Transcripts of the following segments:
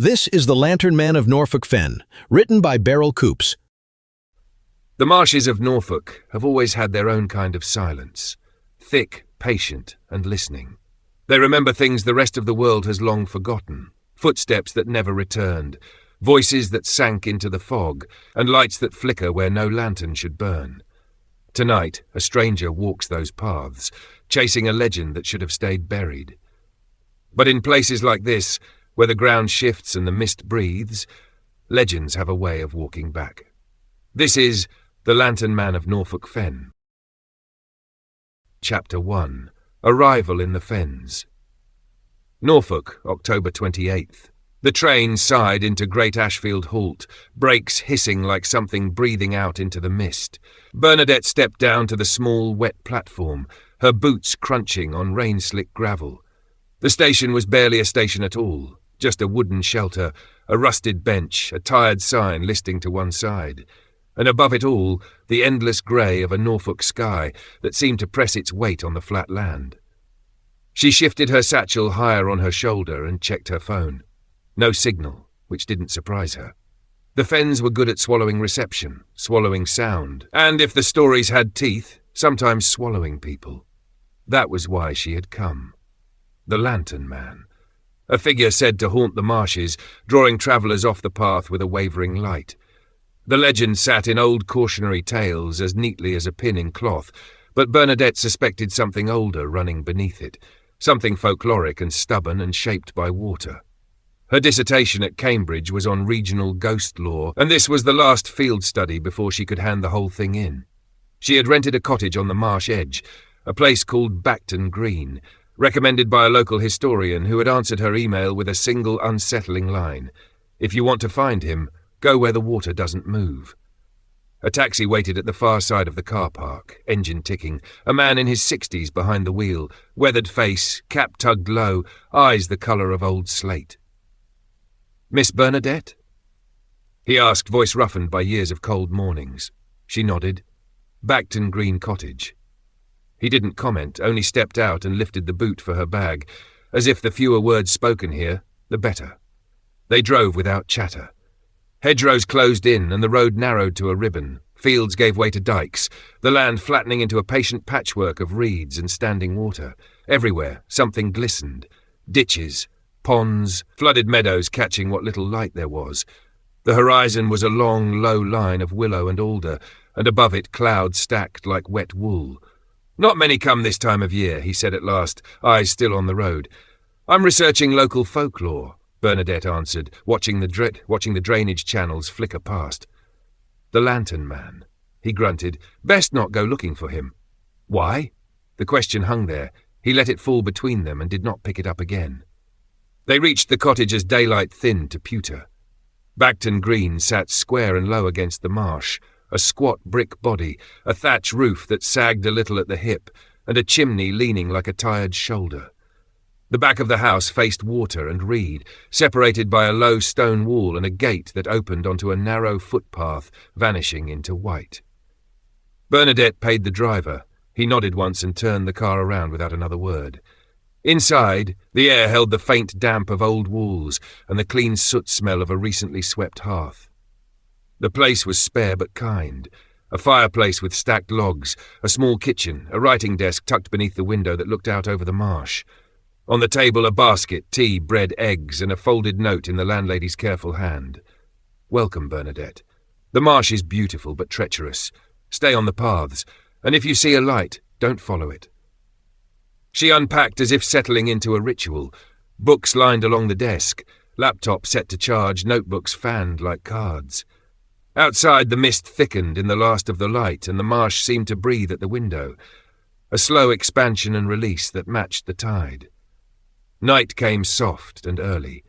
This is The Lantern Man of Norfolk Fen, written by Coops. The marshes of Norfolk have always had their own kind of silence, thick, patient, and listening. They remember things the rest of the world has long forgotten, footsteps that never returned, voices that sank into the fog, and lights that flicker where no lantern should burn. Tonight, a stranger walks those paths, chasing a legend that should have stayed buried. But in places like this, where the ground shifts and the mist breathes, legends have a way of walking back. This is The Lantern Man of Norfolk Fen. Chapter 1. Arrival in the Fens. Norfolk, October 28th. The train sighed into Great Ashfield Halt, brakes hissing like something breathing out into the mist. Bernadette stepped down to the small, wet platform, her boots crunching on rain-slick gravel. The station was barely a station at all, just a wooden shelter, a rusted bench, a tired sign listing to one side. And above it all, the endless grey of a Norfolk sky that seemed to press its weight on the flat land. She shifted her satchel higher on her shoulder and checked her phone. No signal, which didn't surprise her. The Fens were good at swallowing reception, swallowing sound, and if the stories had teeth, sometimes swallowing people. That was why she had come. The Lantern Man. A figure said to haunt the marshes, drawing travellers off the path with a wavering light. The legend sat in old cautionary tales as neatly as a pin in cloth, but Bernadette suspected something older running beneath it, something folkloric and stubborn and shaped by water. Her dissertation at Cambridge was on regional ghost lore, and this was the last field study before she could hand the whole thing in. She had rented a cottage on the marsh edge, a place called Bacton Green, recommended by a local historian who had answered her email with a single unsettling line: "If you want to find him, go where the water doesn't move." A taxi waited at the far side of the car park, engine ticking, a man in his 60s behind the wheel, weathered face, cap tugged low, eyes the colour of old slate. "Miss Bernadette?" he asked, voice roughened by years of cold mornings. She nodded. Bacton Green Cottage. He didn't comment, only stepped out and lifted the boot for her bag, as if the fewer words spoken here, the better. They drove without chatter. Hedgerows closed in and the road narrowed to a ribbon. Fields gave way to dikes, the land flattening into a patient patchwork of reeds and standing water. Everywhere, something glistened. Ditches, ponds, flooded meadows catching what little light there was. The horizon was a long, low line of willow and alder, and above it clouds stacked like wet wool. "Not many come this time of year," he said at last, eyes still on the road. "I'm researching local folklore," Bernadette answered, watching the drainage channels flicker past. "The Lantern Man," he grunted. "Best not go looking for him." "Why?" The question hung there. He let it fall between them and did not pick it up again. They reached the cottage as daylight thinned to pewter. Bacton Green sat square and low against the marsh, a squat brick body, a thatch roof that sagged a little at the hip, and a chimney leaning like a tired shoulder. The back of the house faced water and reed, separated by a low stone wall and a gate that opened onto a narrow footpath, vanishing into white. Bernadette paid the driver. He nodded once and turned the car around without another word. Inside, the air held the faint damp of old walls and the clean soot smell of a recently swept hearth. The place was spare but kind. A fireplace with stacked logs, a small kitchen, a writing desk tucked beneath the window that looked out over the marsh. On the table a basket, tea, bread, eggs, and a folded note in the landlady's careful hand. "Welcome, Bernadette. The marsh is beautiful but treacherous. Stay on the paths, and if you see a light, don't follow it." She unpacked as if settling into a ritual. Books lined along the desk, laptop set to charge, notebooks fanned like cards. Outside the mist thickened in the last of the light, and the marsh seemed to breathe at the window, a slow expansion and release that matched the tide. Night came soft and early.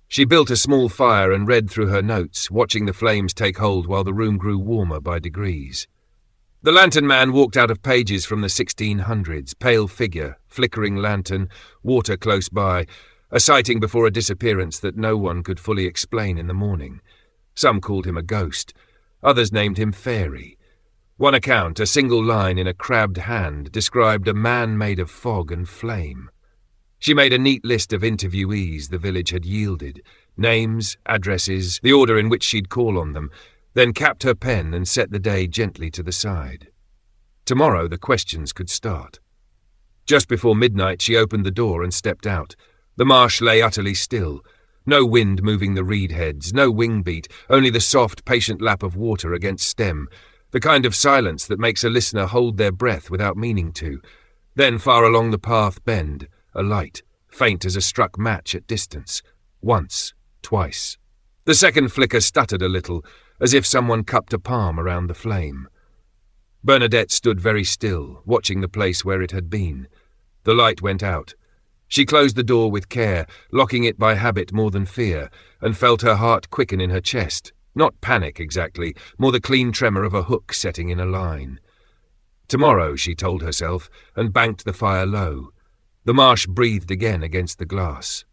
She built a small fire and read through her notes, watching the flames take hold while the room grew warmer by degrees. The Lantern Man walked out of pages from the 1600s, pale figure, flickering lantern, water close by, a sighting before a disappearance that no one could fully explain in the morning. Some called him a ghost, others named him fairy. One account, a single line in a crabbed hand, described a man made of fog and flame. She made a neat list of interviewees the village had yielded, names, addresses, the order in which she'd call on them, then capped her pen and set the day gently to the side. Tomorrow the questions could start. Just before midnight she opened the door and stepped out. The marsh lay utterly still. No wind moving the reed heads, no wing beat, only the soft, patient lap of water against stem, the kind of silence that makes a listener hold their breath without meaning to. Then far along the path bend, a light, faint as a struck match at distance. Once, twice. The second flicker stuttered a little, as if someone cupped a palm around the flame. Bernadette stood very still, watching the place where it had been. The light went out. She closed the door with care, locking it by habit more than fear, and felt her heart quicken in her chest. Not panic exactly, more the clean tremor of a hook setting in a line. Tomorrow, she told herself, and banked the fire low. The marsh breathed again against the glass.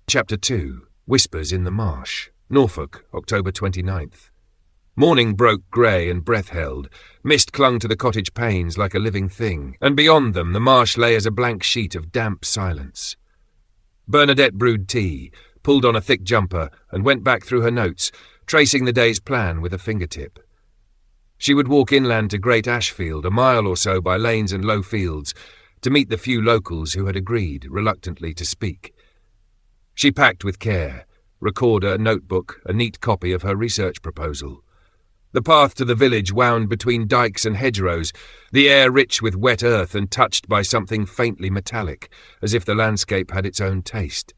Chapter 2. Whispers in the Marsh. Norfolk, October 29th. Morning broke grey and breath-held. Mist clung to the cottage panes like a living thing, and beyond them the marsh lay as a blank sheet of damp silence. Bernadette brewed tea, pulled on a thick jumper, and went back through her notes, tracing the day's plan with a fingertip. She would walk inland to Great Ashfield, a mile or so by lanes and low fields, to meet the few locals who had agreed, reluctantly, to speak. She packed with care, recorder, notebook, a neat copy of her research proposal. The path to the village wound between dikes and hedgerows, the air rich with wet earth and touched by something faintly metallic, as if the landscape had its own taste.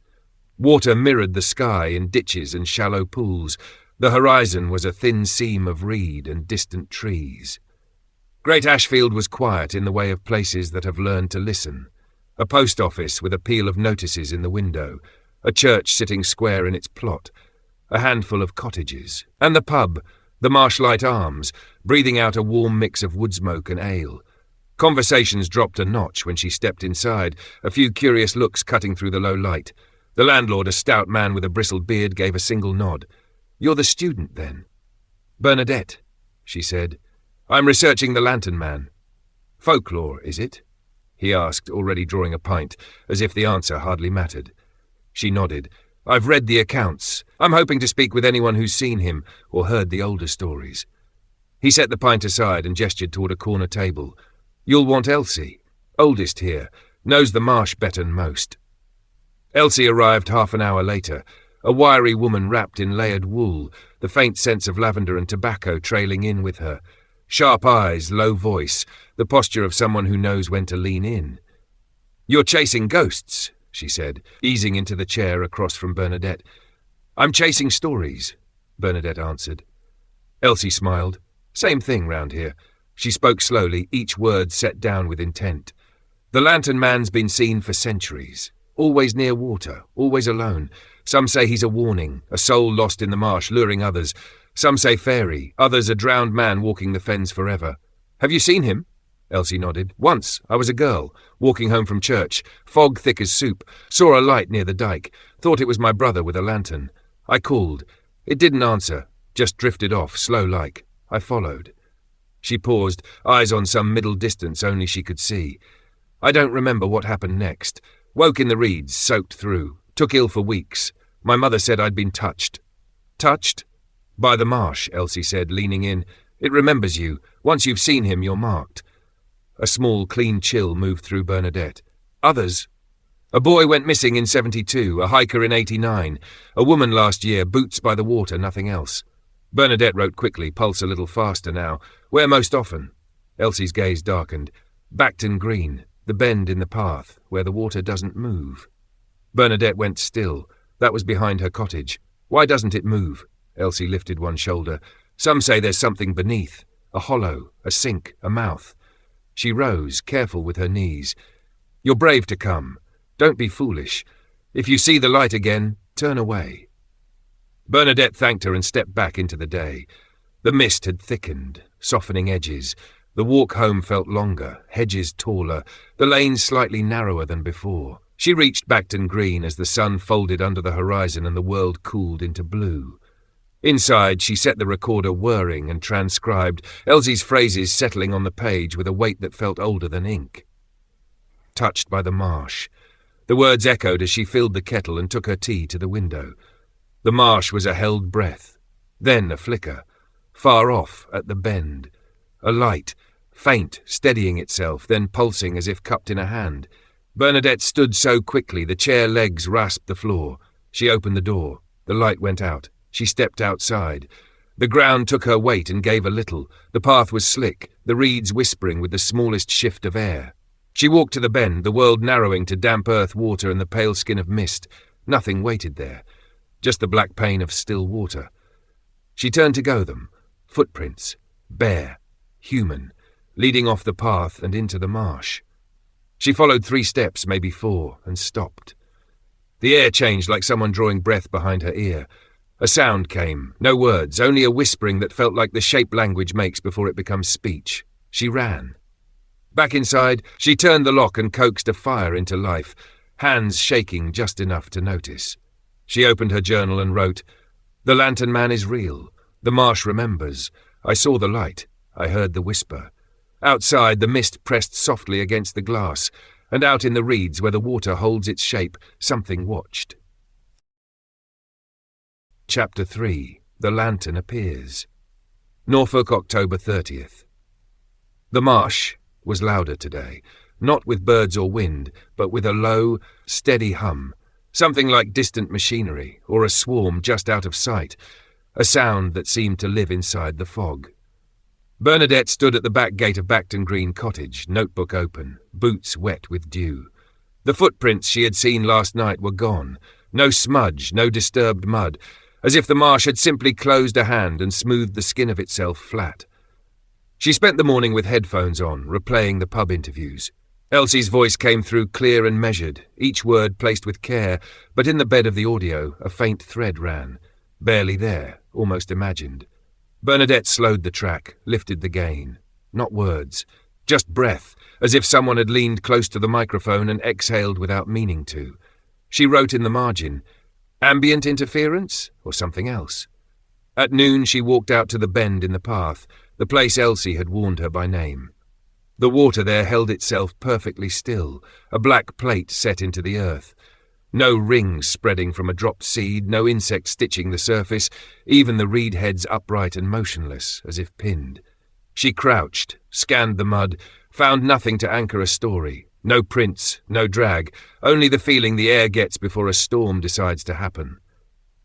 Water mirrored the sky in ditches and shallow pools. The horizon was a thin seam of reed and distant trees. Great Ashfield was quiet in the way of places that have learned to listen. A post office with a peal of notices in the window, a church sitting square in its plot, a handful of cottages, and the pub, the Marshlight Arms, breathing out a warm mix of wood smoke and ale. Conversations dropped a notch when she stepped inside, a few curious looks cutting through the low light. The landlord, a stout man with a bristled beard, gave a single nod. "You're the student, then?" "Bernadette," she said. "I'm researching the Lantern Man." "Folklore, is it?" he asked, already drawing a pint, as if the answer hardly mattered. She nodded. "I've read the accounts. I'm hoping to speak with anyone who's seen him or heard the older stories." He set the pint aside and gestured toward a corner table. "You'll want Elsie, oldest here, knows the marsh better than most." Elsie arrived half an hour later, a wiry woman wrapped in layered wool, the faint sense of lavender and tobacco trailing in with her. Sharp eyes, low voice, the posture of someone who knows when to lean in. "You're chasing ghosts," she said, easing into the chair across from Bernadette. "I'm chasing stories," Bernadette answered. Elsie smiled. "Same thing round here." She spoke slowly, each word set down with intent. "The Lantern Man's been seen for centuries. Always near water, always alone. Some say he's a warning, a soul lost in the marsh luring others. Some say fairy, others a drowned man walking the fens forever. Have you seen him?" Elsie nodded. "Once. I was a girl, walking home from church. Fog thick as soup. Saw a light near the dike. Thought it was my brother with a lantern. I called. It didn't answer. Just drifted off, slow-like. I followed." She paused, eyes on some middle distance only she could see. "I don't remember what happened next. Woke in the reeds, soaked through. Took ill for weeks. My mother said I'd been touched." "Touched?" "By the marsh," Elsie said, leaning in. "It remembers you. Once you've seen him, you're marked." A small, clean chill moved through Bernadette. "Others?" "A boy went missing in 72, a hiker in 89, a woman last year, boots by the water, nothing else." Bernadette wrote quickly, pulse a little faster now. "Where most often?" Elsie's gaze darkened. "Bacton Green, the bend in the path, where the water doesn't move." Bernadette went still. That was behind her cottage. "Why doesn't it move?" Elsie lifted one shoulder. "Some say there's something beneath. A hollow, a sink, a mouth." She rose, careful with her knees. "You're brave to come. Don't be foolish. If you see the light again, turn away." Bernadette thanked her and stepped back into the day. The mist had thickened, softening edges. The walk home felt longer, hedges taller, the lanes slightly narrower than before. She reached Bacton Green as the sun folded under the horizon and the world cooled into blue. Inside, she set the recorder whirring and transcribed, Elsie's phrases settling on the page with a weight that felt older than ink. touched by the marsh. The words echoed as she filled the kettle and took her tea to the window. The marsh was a held breath, then a flicker, far off at the bend. A light, faint, steadying itself, then pulsing as if cupped in a hand. Bernadette stood so quickly the chair legs rasped the floor. She opened the door. The light went out. She stepped outside. The ground took her weight and gave a little. The path was slick, the reeds whispering with the smallest shift of air. She walked to the bend, the world narrowing to damp earth, water, and the pale skin of mist. Nothing waited there, just the black pane of still water. She turned to go them. Footprints, bare, human, leading off the path and into the marsh. She followed 3 steps, maybe 4, and stopped. The air changed like someone drawing breath behind her ear. A sound came, no words, only a whispering that felt like the shape language makes before it becomes speech. She ran. Back inside, she turned the lock and coaxed a fire into life, hands shaking just enough to notice. She opened her journal and wrote, "The lantern man is real. The marsh remembers. I saw the light. I heard the whisper. Outside, the mist pressed softly against the glass, and out in the reeds where the water holds its shape, something watched." Chapter 3. The Lantern Appears. Norfolk, October 30th. The marsh was louder today, not with birds or wind, but with a low, steady hum, something like distant machinery or a swarm just out of sight, a sound that seemed to live inside the fog. Bernadette stood at the back gate of Bacton Green Cottage, notebook open, boots wet with dew. The footprints she had seen last night were gone, no smudge, no disturbed mud, as if the marsh had simply closed a hand and smoothed the skin of itself flat. She spent the morning with headphones on, replaying the pub interviews. Elsie's voice came through clear and measured, each word placed with care, but in the bed of the audio a faint thread ran, barely there, almost imagined. Bernadette slowed the track, lifted the gain. Not words, just breath, as if someone had leaned close to the microphone and exhaled without meaning to. She wrote in the margin, "Ambient interference or something else?" At noon she walked out to the bend in the path, the place Elsie had warned her by name. The water there held itself perfectly still, a black plate set into the earth. No rings spreading from a dropped seed, no insect stitching the surface, even the reed heads upright and motionless, as if pinned. She crouched, scanned the mud, found nothing to anchor a story. No prints, no drag, only the feeling the air gets before a storm decides to happen.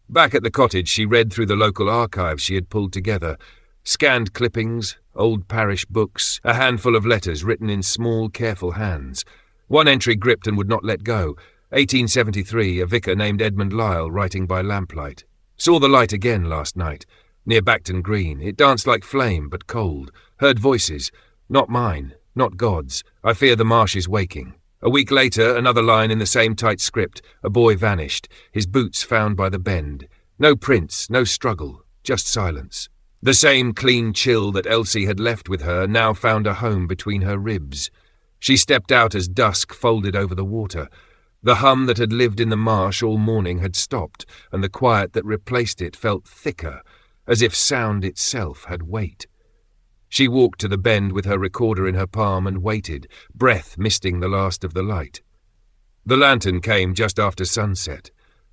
Back at the cottage, she read through the local archives she had pulled together, scanned clippings, old parish books, a handful of letters written in small, careful hands. One entry gripped and would not let go. 1873, a vicar named Edmund Lyle writing by lamplight. Saw the light again last night, near Bacton Green. It danced like flame, but cold. Heard voices. Not mine, not God's. I fear the marsh is waking. A week later, another line in the same tight script. A boy vanished, his boots found by the bend. No prints, no struggle, just silence. The same clean chill that Elsie had left with her now found a home between her ribs. She stepped out as dusk folded over the water. The hum that had lived in the marsh all morning had stopped, and the quiet that replaced it felt thicker, as if sound itself had weight. She walked to the bend with her recorder in her palm and waited, breath misting the last of the light. The lantern came just after sunset.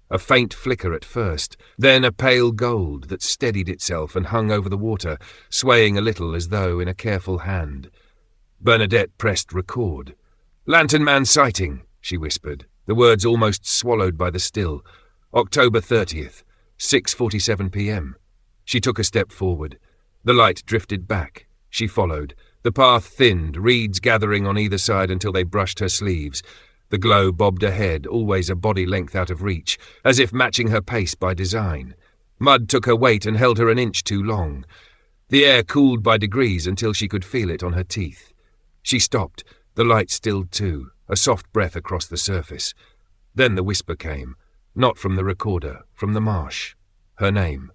A faint flicker at first, then a pale gold that steadied itself and hung over the water, swaying a little as though in a careful hand. Bernadette pressed record. "Lantern man sighting," she whispered, the words almost swallowed by the still. October 30th, 6:47 p.m. She took a step forward. The light drifted back. She followed. The path thinned, reeds gathering on either side until they brushed her sleeves. The glow bobbed ahead, always a body length out of reach, as if matching her pace by design. Mud took her weight and held her an inch too long. The air cooled by degrees until she could feel it on her teeth. She stopped, the light stilled too, a soft breath across the surface. Then the whisper came, not from the recorder, from the marsh. Her name.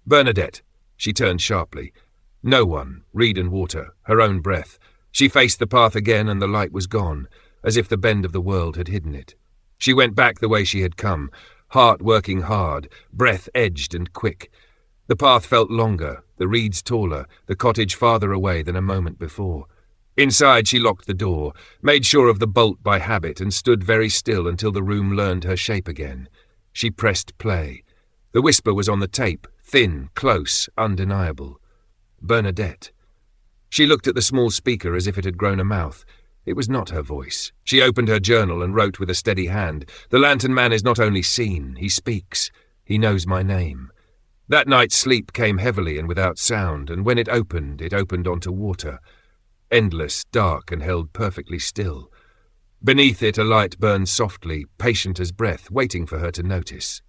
"Bernadette." She turned sharply. No one, reed and water, her own breath. She faced the path again and the light was gone, as if the bend of the world had hidden it. She went back the way she had come, heart working hard, breath edged and quick. The path felt longer, the reeds taller, the cottage farther away than a moment before. Inside, she locked the door, made sure of the bolt by habit, and stood very still until the room learned her shape again. She pressed play. The whisper was on the tape, thin, close, undeniable. Bernadette. She looked at the small speaker as if it had grown a mouth. It was not her voice. She opened her journal and wrote with a steady hand, "The lantern man is not only seen, he speaks. He knows my name." That night sleep came heavily and without sound, and when it opened onto water. Endless, dark, and held perfectly still. Beneath it a light burned softly, patient as breath, waiting for her to notice.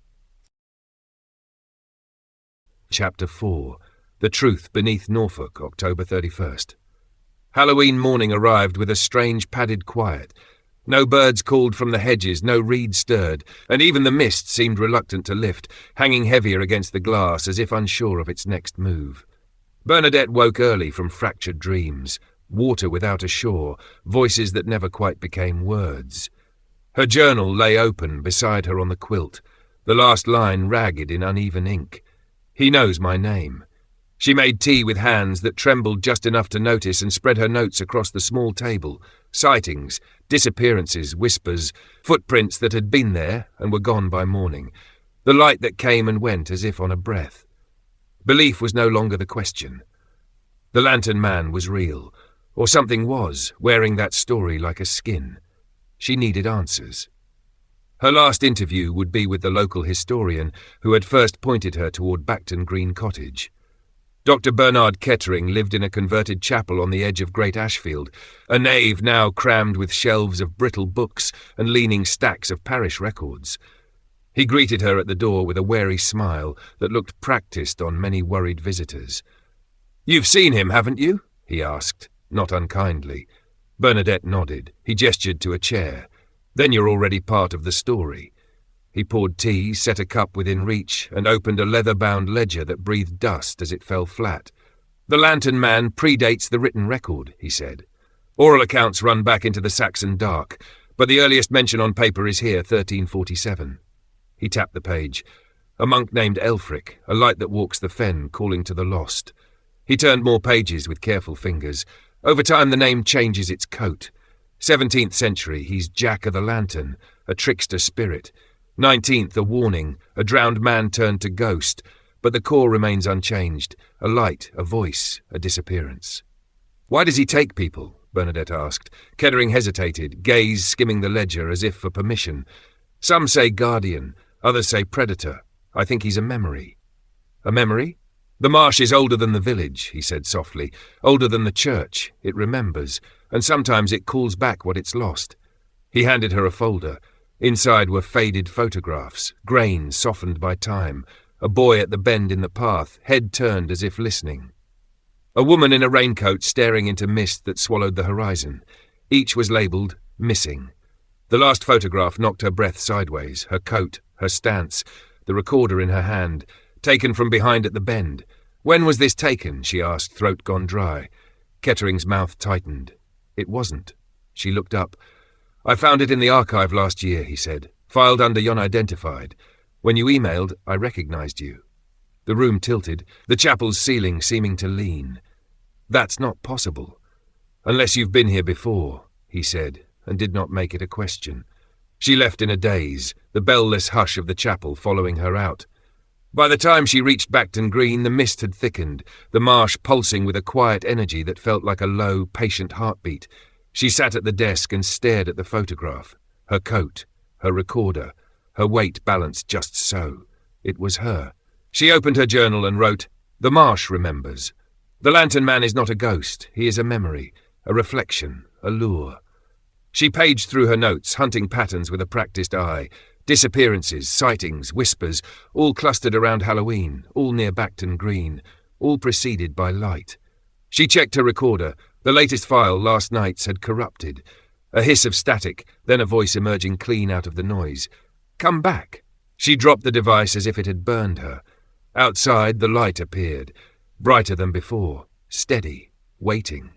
Chapter 4. The Truth Beneath Norfolk, October 31st. Halloween morning arrived with a strange padded quiet. No birds called from the hedges, no reed stirred, and even the mist seemed reluctant to lift, hanging heavier against the glass as if unsure of its next move. Bernadette woke early from fractured dreams. Water without a shore, voices that never quite became words. Her journal lay open beside her on the quilt, the last line ragged in uneven ink. He knows my name. She made tea with hands that trembled just enough to notice and spread her notes across the small table. Sightings, disappearances, whispers, footprints that had been there and were gone by morning. The light that came and went as if on a breath. Belief was no longer the question. The lantern man was real. Or something was, wearing that story like a skin. She needed answers. Her last interview would be with the local historian who had first pointed her toward Bacton Green Cottage. Dr. Bernard Kettering lived in a converted chapel on the edge of Great Ashfield, a nave now crammed with shelves of brittle books and leaning stacks of parish records. He greeted her at the door with a wary smile that looked practiced on many worried visitors. "You've seen him, haven't you?" he asked. Not unkindly. Bernadette nodded. He gestured to a chair. "Then you're already part of the story." He poured tea, set a cup within reach, and opened a leather-bound ledger that breathed dust as it fell flat. "The lantern man predates the written record," he said. "Oral accounts run back into the Saxon Dark, but the earliest mention on paper is here, 1347. He tapped the page. "A monk named Elfric, a light that walks the fen, calling to the lost." He turned more pages with careful fingers. Over time the name changes its coat. 17th century, he's Jack o' the Lantern, a trickster spirit. 19th, a warning, a drowned man turned to ghost, but the core remains unchanged, a light, a voice, a disappearance. "Why does he take people?" Bernadette asked. Kettering hesitated, gaze skimming the ledger as if for permission. "Some say guardian, others say predator. I think he's a memory." "A memory?" "The marsh is older than the village," he said softly, "older than the church. It remembers, and sometimes it calls back what it's lost." He handed her a folder. Inside were faded photographs, grains softened by time, a boy at the bend in the path, head turned as if listening. A woman in a raincoat staring into mist that swallowed the horizon. Each was labelled missing. The last photograph knocked her breath sideways, her coat, her stance, the recorder in her hand, taken from behind at the bend. "When was this taken?" she asked, throat gone dry. Kettering's mouth tightened. It wasn't. She looked up. "I found it in the archive last year," he said, "filed under unidentified. When you emailed, I recognized you." The room tilted, the chapel's ceiling seeming to lean. "That's not possible. Unless you've been here before," he said, and did not make it a question. She left in a daze, the bell-less hush of the chapel following her out. By the time she reached Bacton Green, the mist had thickened, the marsh pulsing with a quiet energy that felt like a low, patient heartbeat. She sat at the desk and stared at the photograph. Her coat, her recorder, her weight balanced just so. It was her. She opened her journal and wrote, "The marsh remembers. The lantern man is not a ghost. He is a memory, a reflection, a lure." She paged through her notes, hunting patterns with a practiced eye. Disappearances, sightings, whispers, all clustered around Halloween, all near Bacton Green, all preceded by light. She checked her recorder. The latest file, last night's, had corrupted. A hiss of static, then a voice emerging clean out of the noise. "Come back." She dropped the device as if it had burned her. Outside, the light appeared, brighter than before, steady, waiting.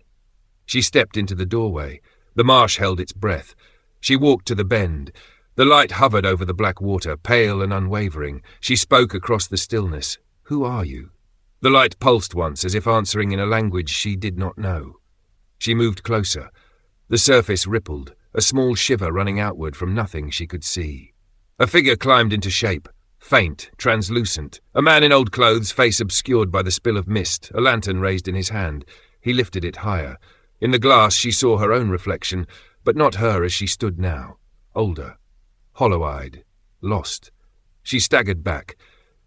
She stepped into the doorway. The marsh held its breath. She walked to the bend. The light hovered over the black water, pale and unwavering. She spoke across the stillness. "Who are you?" The light pulsed once, as if answering in a language she did not know. She moved closer. The surface rippled, a small shiver running outward from nothing she could see. A figure climbed into shape, faint, translucent. A man in old clothes, face obscured by the spill of mist, a lantern raised in his hand. He lifted it higher. In the glass she saw her own reflection, but not her as she stood now. Older, hollow-eyed, lost. She staggered back.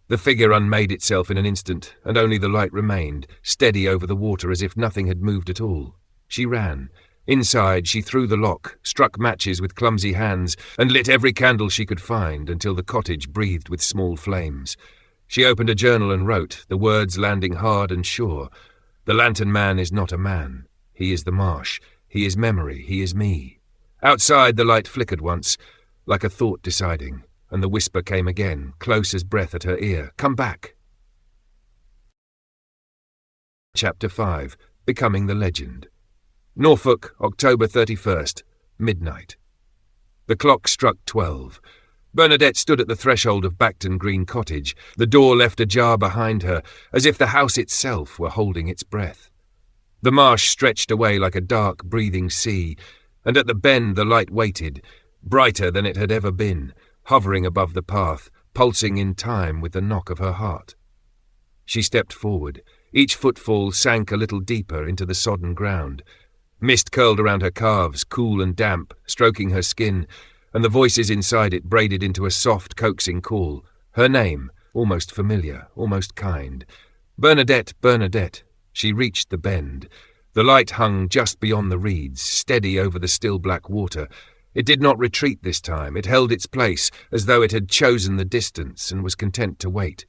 The figure unmade itself in an instant, and only the light remained, steady over the water as if nothing had moved at all. She ran. Inside, she threw the lock, struck matches with clumsy hands, and lit every candle she could find until the cottage breathed with small flames. She opened a journal and wrote, the words landing hard and sure. The lantern man is not a man. He is the marsh. He is memory. He is me. Outside, the light flickered once, like a thought deciding, and the whisper came again, close as breath at her ear. Come back. Chapter 5. Becoming the Legend. Norfolk, October 31st, midnight. The clock struck 12. Bernadette stood at the threshold of Bacton Green Cottage, the door left ajar behind her, as if the house itself were holding its breath. The marsh stretched away like a dark, breathing sea, and at the bend the light waited, brighter than it had ever been, hovering above the path, pulsing in time with the knock of her heart. She stepped forward. Each footfall sank a little deeper into the sodden ground. Mist curled around her calves, cool and damp, stroking her skin, and the voices inside it braided into a soft, coaxing call. Her name, almost familiar, almost kind. Bernadette, Bernadette. She reached the bend. The light hung just beyond the reeds, steady over the still black water. It did not retreat this time. It held its place, as though it had chosen the distance and was content to wait.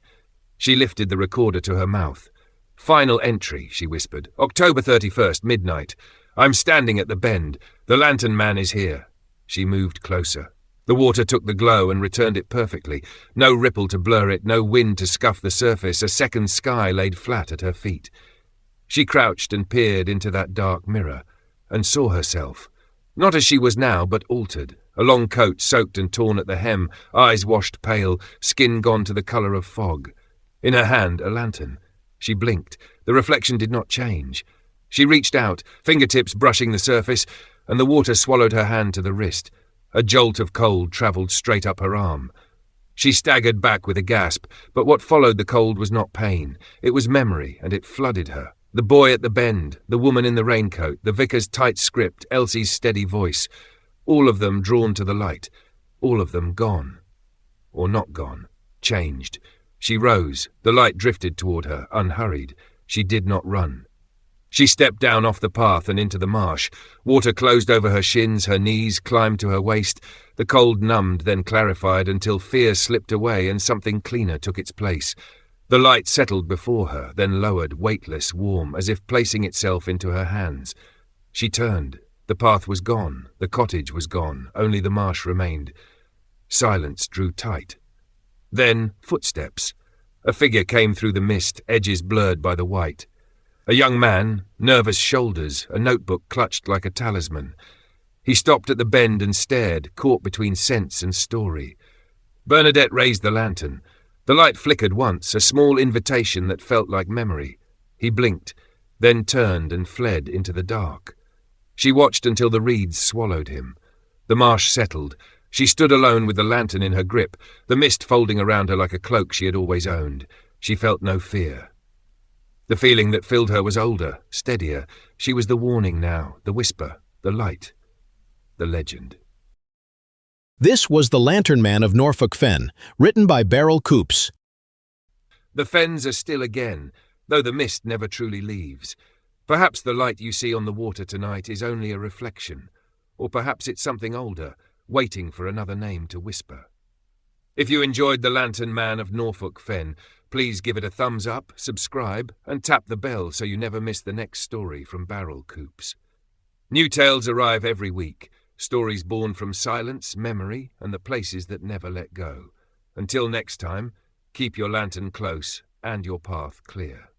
She lifted the recorder to her mouth. Final entry, she whispered. October 31st, midnight. I'm standing at the bend. The lantern man is here. She moved closer. The water took the glow and returned it perfectly. No ripple to blur it, no wind to scuff the surface. A second sky laid flat at her feet. She crouched and peered into that dark mirror, and saw herself. Not as she was now, but altered. A long coat soaked and torn at the hem, eyes washed pale, skin gone to the colour of fog. In her hand, a lantern. She blinked. The reflection did not change. She reached out, fingertips brushing the surface, and the water swallowed her hand to the wrist. A jolt of cold travelled straight up her arm. She staggered back with a gasp, but what followed the cold was not pain. It was memory, and it flooded her. The boy at the bend, the woman in the raincoat, the vicar's tight script, Elsie's steady voice. All of them drawn to the light. All of them gone. Or not gone. Changed. She rose. The light drifted toward her, unhurried. She did not run. She stepped down off the path and into the marsh. Water closed over her shins, her knees climbed to her waist. The cold numbed, then clarified until fear slipped away and something cleaner took its place. The light settled before her, then lowered, weightless, warm, as if placing itself into her hands. She turned. The path was gone. The cottage was gone. Only the marsh remained. Silence drew tight. Then footsteps. A figure came through the mist, edges blurred by the white. A young man, nervous shoulders, a notebook clutched like a talisman. He stopped at the bend and stared, caught between sense and story. Bernadette raised the lantern. The light flickered once, a small invitation that felt like memory. He blinked, then turned and fled into the dark. She watched until the reeds swallowed him. The marsh settled. She stood alone with the lantern in her grip, the mist folding around her like a cloak she had always owned. She felt no fear. The feeling that filled her was older, steadier. She was the warning now, the whisper, the light, the legend. This was The Lantern Man of Norfolk Fen, written by Coops. The fens are still again, though the mist never truly leaves. Perhaps the light you see on the water tonight is only a reflection, or perhaps it's something older, waiting for another name to whisper. If you enjoyed The Lantern Man of Norfolk Fen, please give it a thumbs up, subscribe, and tap the bell so you never miss the next story from Coops. New tales arrive every week, stories born from silence, memory, and the places that never let go. Until next time, keep your lantern close and your path clear.